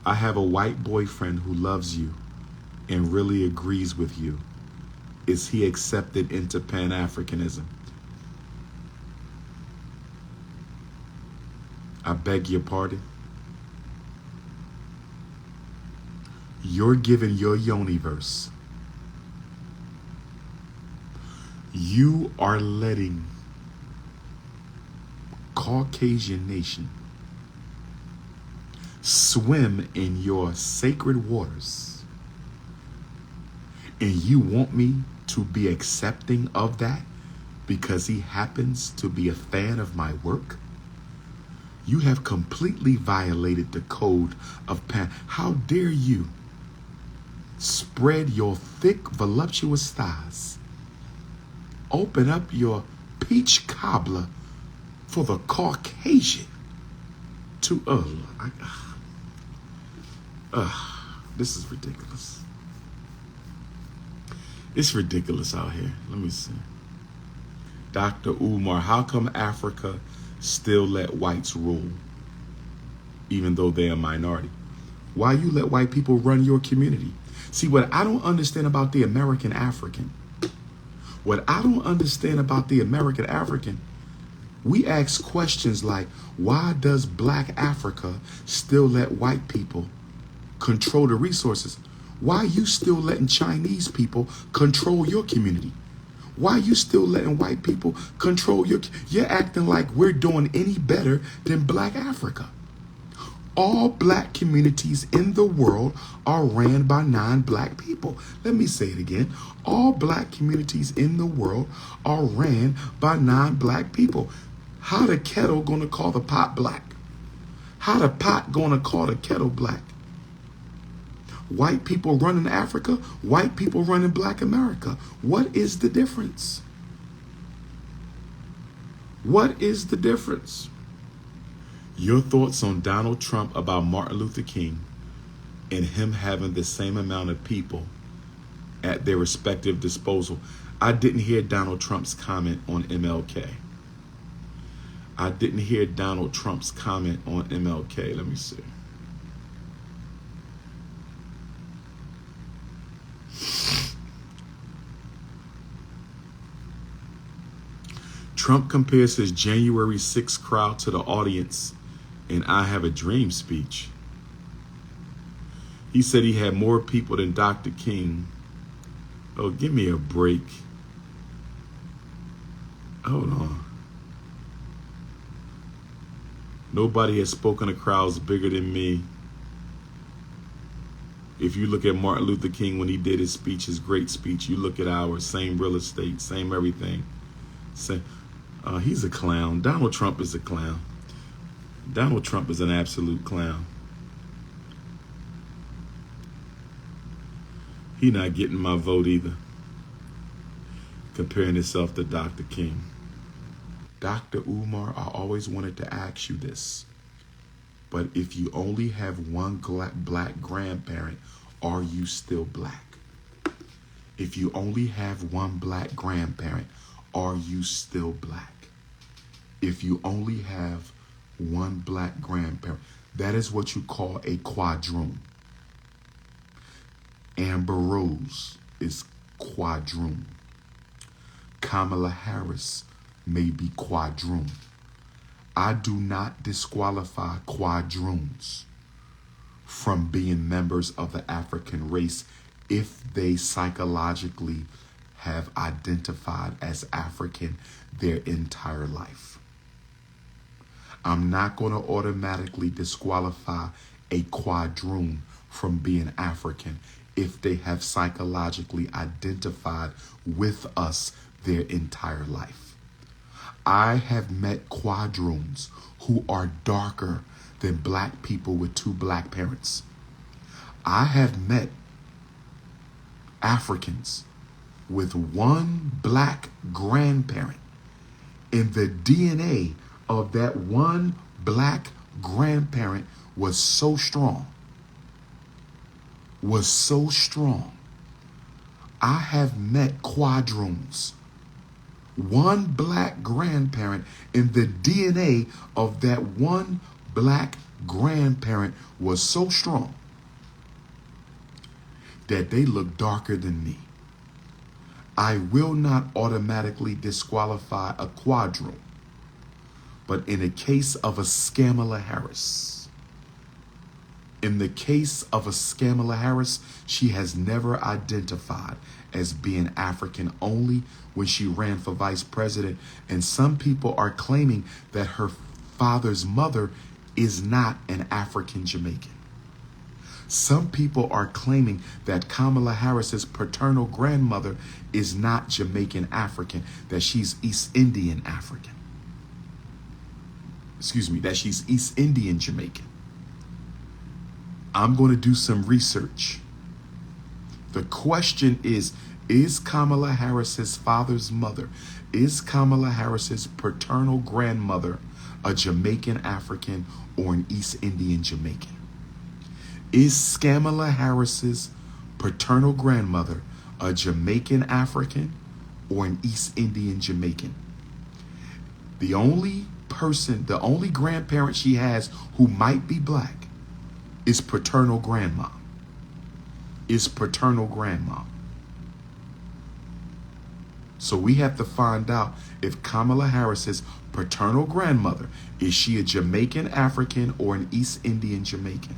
I have a white boyfriend who loves you and really agrees with you. Is he accepted into Pan-Africanism? I beg your pardon? You're given your universe. You are letting Caucasian nation swim in your sacred waters, and you want me to be accepting of that because he happens to be a fan of my work? You have completely violated the code of Pan. How dare you spread your thick, voluptuous thighs, open up your peach cobbler for the Caucasian to, this is ridiculous. It's ridiculous out here. Let me see. DR.UMAR, how come Africa still let whites rule, even though they're a minority? Why you let white people run your community? See, what I don't understand about the American African, we ask questions like, why does black Africa still let white people control the resources? Why are you still letting Chinese people control your community? Why are you still letting white people control you're acting like we're doing any better than black Africa. All black communities in the world are ran by non-black people. Let me say it again. All black communities in the world are ran by non-black people. How the kettle gonna call the pot black? How the pot gonna call the kettle black? White people running Africa, white people running black America. What is the difference? What is the difference? Your thoughts on Donald Trump about Martin Luther King and him having the same amount of people at their respective disposal. I didn't hear Donald Trump's comment on MLK. I didn't hear Donald Trump's comment on MLK. Let me see. Trump compares his January 6th crowd to the audience in I Have a Dream speech. He said he had more people than Dr. King. Oh, give me a break. Hold on. Nobody has spoken to crowds bigger than me. If you look at Martin Luther King when he did his speech, his great speech, you look at ours, same real estate, same everything. He's a clown. Donald Trump is a clown. Donald Trump is an absolute clown. He not getting my vote either. Comparing himself to Dr. King. DR.UMAR, I always wanted to ask you this. But if you only have one black grandparent, are you still black? If you only have one black grandparent, are you still black? If you only have one black grandparent, that is what you call a quadroon. Amber Rose is quadroon. Kamala Harris may be quadroon. I do not disqualify quadroons from being members of the African race if they psychologically have identified as African their entire life. I'm not going to automatically disqualify a quadroon from being African if they have psychologically identified with us their entire life. I have met quadroons who are darker than black people with two black parents. I have met Africans with one black grandparent, and the DNA of that one black grandparent was so strong. I have met quadroons, one black grandparent, and the DNA of that one black grandparent was so strong that they look darker than me. I will not automatically disqualify a quadroon, but in the case of a Scamala Harris, she has never identified as being African only when she ran for vice president. And some people are claiming that her father's mother is not an African Jamaican. Some people are claiming that Kamala Harris's paternal grandmother is not Jamaican African, that she's East Indian African. Excuse me, that she's East Indian Jamaican. I'm going to do some research. The question is Kamala Harris's father's mother, is Kamala Harris's paternal grandmother a Jamaican African or an East Indian Jamaican? Is Kamala Harris's paternal grandmother a Jamaican African or an East Indian Jamaican? The only grandparent she has who might be black is paternal grandma. So we have to find out if Kamala Harris's paternal grandmother, is she a Jamaican African or an East Indian Jamaican?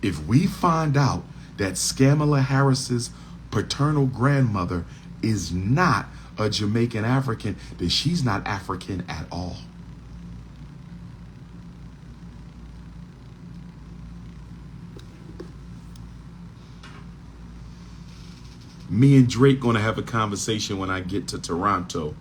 If we find out that Kamala Harris's paternal grandmother is not a Jamaican African, then she's not African at all. Me and Drake gonna have a conversation when I get to Toronto,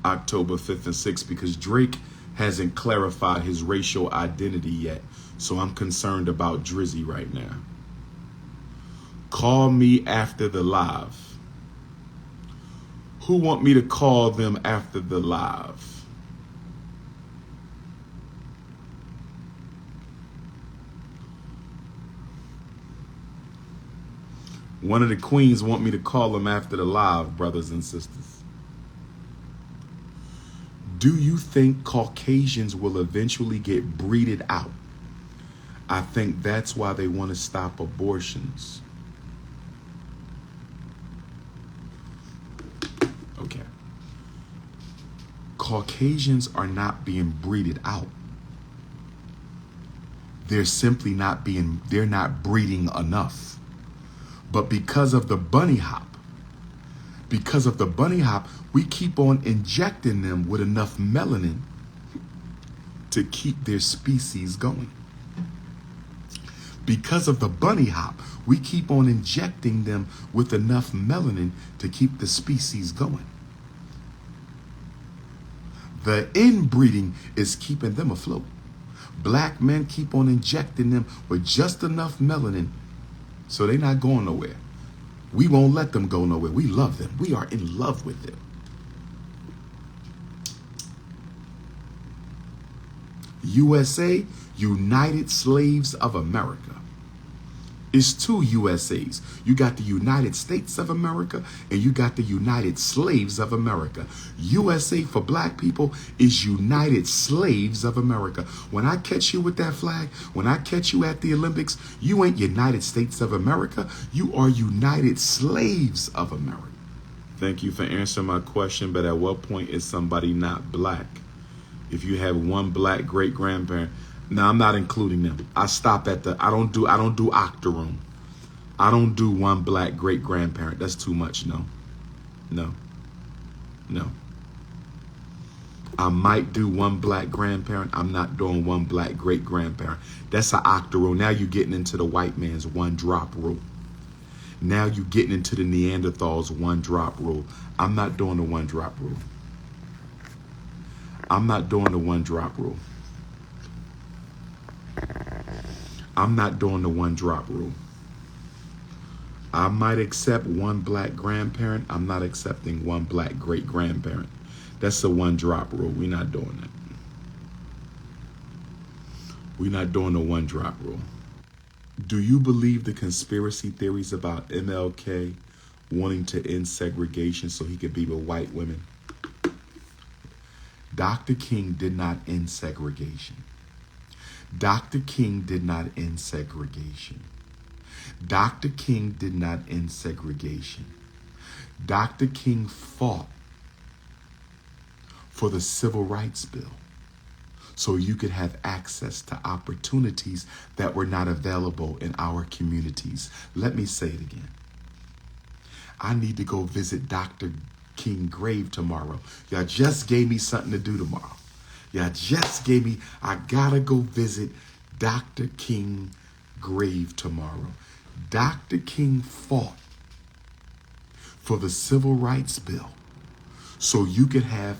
October 5th and 6th, because Drake hasn't clarified his racial identity yet. So I'm concerned about Drizzy right now. Call me after the live. Who want me to call them after the live? One of the queens want me to call them after the live, brothers and sisters. Do you think Caucasians will eventually get breeded out? I think that's why they want to stop abortions. Okay. Caucasians are not being breeded out. They're simply they're not breeding enough. But because of the bunny hop, we keep on injecting them with enough melanin to keep their species going. Because of the bunny hop, we keep on injecting them with enough melanin to keep the species going. The inbreeding is keeping them afloat. Black men keep on injecting them with just enough melanin so they're not going nowhere. We won't let them go nowhere. We love them. We are in love with them. USA, United Slaves of America. It's two USAs. You got the United States of America and you got the United Slaves of America. USA for black people is United Slaves of America. When I catch you with that flag, when I catch you at the Olympics, you ain't United States of America. You are United Slaves of America. Thank you for answering my question, but at what point is somebody not black? If you have one black great-grandparent, now I'm not including them. I stop at I don't do octoroon. I don't do one black great-grandparent. That's too much. No. I might do one black grandparent. I'm not doing one black great-grandparent. That's an octoroon. Now you're getting into the white man's one drop rule. Now you're getting into the Neanderthals one drop rule. I'm not doing the one drop rule. I'm not doing the one drop rule. I'm not doing the one drop rule. I might accept one black grandparent. I'm not accepting one black great grandparent. That's the one drop rule. We're not doing that. We're not doing the one drop rule. Do you believe the conspiracy theories about MLK wanting to end segregation so he could be with white women? Dr. King did not end segregation. Dr. King did not end segregation. Dr. King did not end segregation. Dr. King fought for the Civil Rights Bill so you could have access to opportunities that were not available in our communities. Let me say it again. I need to go visit Dr. King grave tomorrow. Y'all just gave me something to do tomorrow. Y'all just gave me, I gotta go visit Dr. King grave tomorrow. Dr. King fought for the Civil Rights Bill so you could have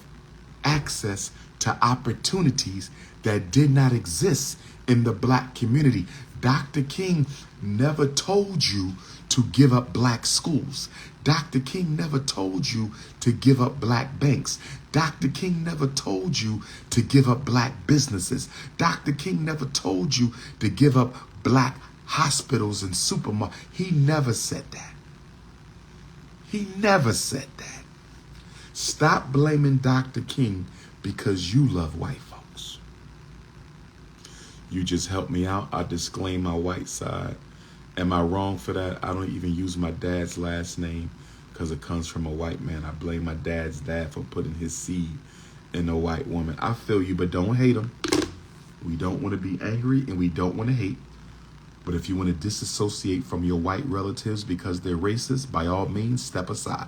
access to opportunities that did not exist in the black community. Dr. King never told you to give up black schools. Dr. King never told you to give up black banks. Dr. King never told you to give up black businesses. Dr. King never told you to give up black hospitals and supermarkets. He never said that. He never said that. Stop blaming Dr. King because you love white folks. You just helped me out. I disclaim my white side. Am I wrong for that? I don't even use my dad's last name because it comes from a white man. I blame my dad's dad for putting his seed in a white woman. I feel you, but don't hate him. We don't want to be angry and we don't want to hate. But if you want to disassociate from your white relatives because they're racist, by all means, step aside.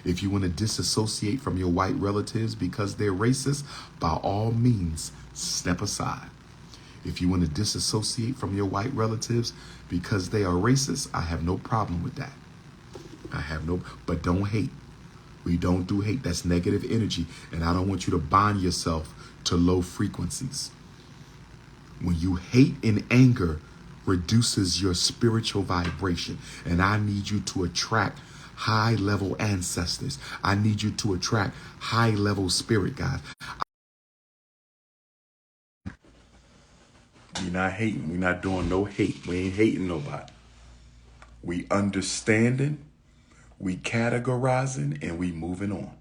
If you want to disassociate from your white relatives because they're racist, by all means, step aside. If you want to disassociate from your white relatives because they are racist, I have no problem with that. But don't hate. We don't do hate. That's negative energy. And I don't want you to bind yourself to low frequencies. When you hate and anger reduces your spiritual vibration. And I need you to attract high-level ancestors. I need you to attract high-level spirit guides. We're not hating. We're not doing no hate. We ain't hating nobody. We understanding, we categorizing, and we moving on.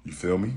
You feel me?